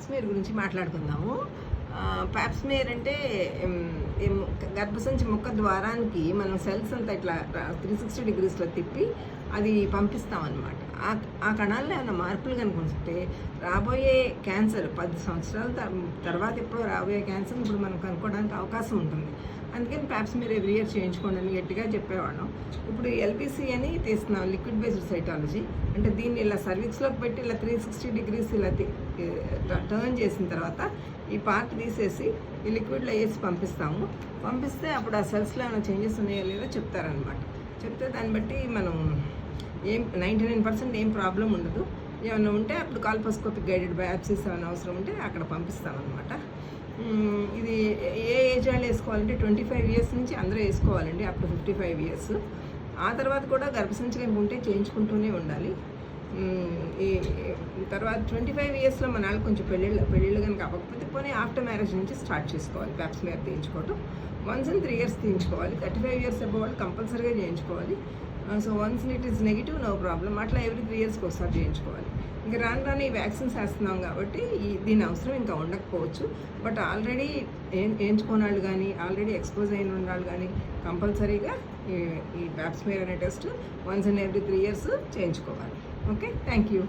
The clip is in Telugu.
ప్యాప్స్మేర్ గురించి మాట్లాడుకుందాము. ప్యాప్స్మేర్ అంటే గర్భసంచి ముక్క ద్వారానికి మనం సెల్స్ అంతా ఇట్లా 360 డిగ్రీస్లో తిప్పి అది పంపిస్తామన్నమాట. ఆ కణాల్లో ఏమైనా మార్పులు కనుకుంటే రాబోయే క్యాన్సర్ 10 సంవత్సరాల తర్వాత ఎప్పుడో రాబోయే క్యాన్సర్ ఇప్పుడు మనం కనుక్కోవడానికి అవకాశం ఉంటుంది. అందుకని ప్యాప్స్మేర్ ఎవ్రీ ఇయర్ చేయించుకోండి అని గట్టిగా చెప్పేవాళ్ళం. ఇప్పుడు ఎల్పిసి అని తీస్తున్నాం, లిక్విడ్ బేస్డ్ సైటాలజీ. అంటే దీన్ని ఇలా సర్వీక్స్లోకి పెట్టి ఇలా 360 డిగ్రీస్ ఇలా టర్న్ చేసిన తర్వాత ఈ పార్ట్ తీసేసి ఈ లిక్విడ్లో వేసి పంపిస్తే అప్పుడు ఆ సెల్స్లో ఏమైనా చేంజెస్ ఉన్నాయో లేదో చెప్తారనమాట. చెప్తే దాన్ని బట్టి మనం 99% ఏం ప్రాబ్లం ఉండదు. ఏమైనా ఉంటే అప్పుడు కాల్పోస్కోపిక్ గైడెడ్ బయాప్సీస్ ఏమైనా అవసరం ఉంటే అక్కడ పంపిస్తామన్నమాట. ఇది ఏ ఏజ్ వాళ్ళు వేసుకోవాలంటే 25 ఇయర్స్ నుంచి అందరూ వేసుకోవాలండి, అప్పుడు 55 ఇయర్స్. ఆ తర్వాత కూడా గర్భసంచి కనుక ఉంటే చేయించుకుంటూనే ఉండాలి. ఈ తర్వాత 25 ఇయర్స్లో మన వాళ్ళు కొంచెం పెళ్ళిళ్ళు కనుక అవ్వకపోతే పోనీ ఆఫ్టర్ మ్యారేజ్ నుంచి స్టార్ట్ చేసుకోవాలి ప్యాప్స్మేర్ తీయించుకోవడం. వన్స్ ఇన్ 3 ఇయర్స్ తీయించుకోవాలి. 35 ఇయర్స్ అబ్బో వాళ్ళు కంపల్సరీగా చేయించుకోవాలి. So once it is negative no problem, అట్లా ఎవ్రీ 3 ఇయర్స్కి ఒకసారి చేయించుకోవాలి. ఇంకా రాను ఈ వ్యాక్సిన్స్ వేస్తున్నాం కాబట్టి దీని అవసరం ఇంకా ఉండకపోవచ్చు. బట్ ఆల్రెడీ వేయించుకున్న వాళ్ళు కానీ ఆల్రెడీ ఎక్స్పోజ్ అయిన వాళ్ళు కానీ కంపల్సరీగా ఈ ప్యాప్స్మేర్ అనే test once in every 3 years చేయించుకోవాలి. Okay, thank you.